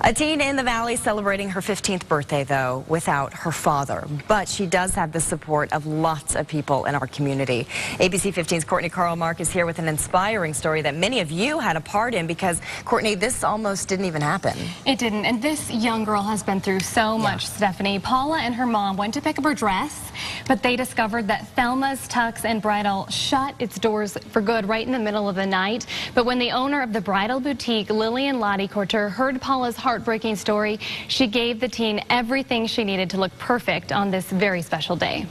A teen in the Valley celebrating her 15th birthday, though, without her father. But she does have the support of lots of people in our community. ABC 15's Courtney Carl-Mark is here with an inspiring story that many of you had a part in because, Courtney, this almost didn't even happen. It didn't, and this young girl has been through so much, Stephanie. Paula and her mom went to pick up her dress, but they discovered that Thelma's Tux and Bridal shut its doors for good right in the middle of the night. But when the owner of the bridal boutique, Lillian Lottie Corter, heard Paula's heartbreaking story, she gave the teen everything she needed to look perfect on this very special day.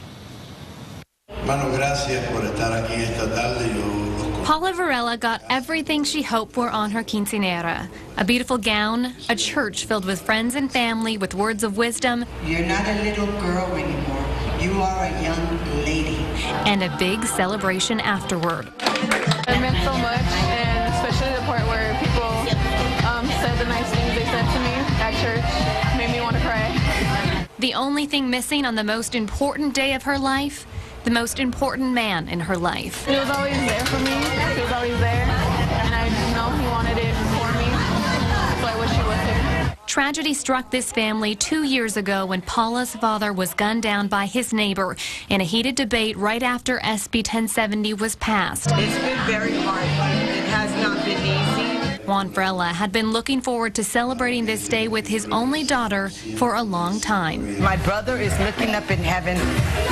Paula Varela got everything she hoped for on her quinceañera. A beautiful gown, a church filled with friends and family with words of wisdom. You're not a little girl anymore. You are a young lady. And a big celebration afterward. It meant so much, and especially the part where people said the nice things they said to me at church made me want to cry. The only thing missing on the most important day of her life, the most important man in her life. He was always there for me. He was always there, and I know he wanted it for me, so I wish he was here. Tragedy struck this family 2 years ago when Paula's father was gunned down by his neighbor in a heated debate right after SB 1070 was passed. It's been very hard. It has not been easy. Juan Frella had been looking forward to celebrating this day with his only daughter for a long time. My brother is looking up in heaven,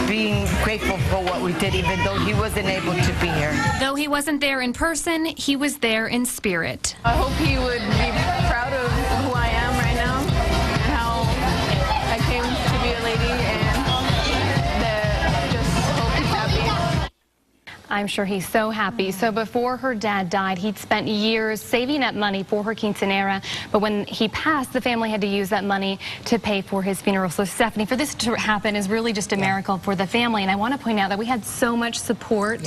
being grateful for what we did, even though he wasn't able to be here. Though he wasn't there in person, he was there in spirit. I hope he would be proud of who I am right now and how I came to be a lady, and that just hope he's happy. I'm sure he's so happy. So before her dad died, he'd spent years saving up money for her quinceañera. But when he passed, the family had to use that money to pay for his funeral. So Stephanie, for this to happen is really just a miracle for the family. And I want to point out that we had so much support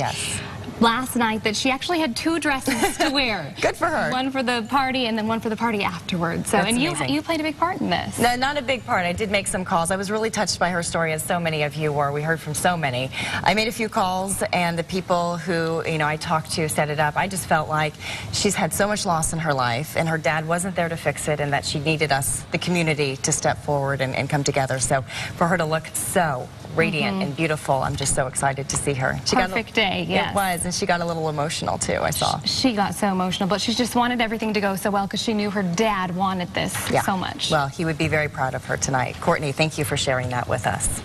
last night that she actually had 2 dresses to wear. Good for her. One for the party and then one for the party afterwards. So, That's and amazing. you played a big part in this. No, not a big part. I did make some calls. I was really touched by her story, as so many of you were. We heard from so many. I made a few calls, and the people who, I talked to set it up. I just felt like she's had so much loss in her life, and her dad wasn't there to fix it, and that she needed us, the community, to step forward and come together. So for her to look so radiant and beautiful, I'm just so excited to see her. Perfect day, yes. It was, and she got a little emotional, too, I saw. She got so emotional, but she just wanted everything to go so well because she knew her dad wanted this so much. Well, he would be very proud of her tonight. Courtney, thank you for sharing that with us.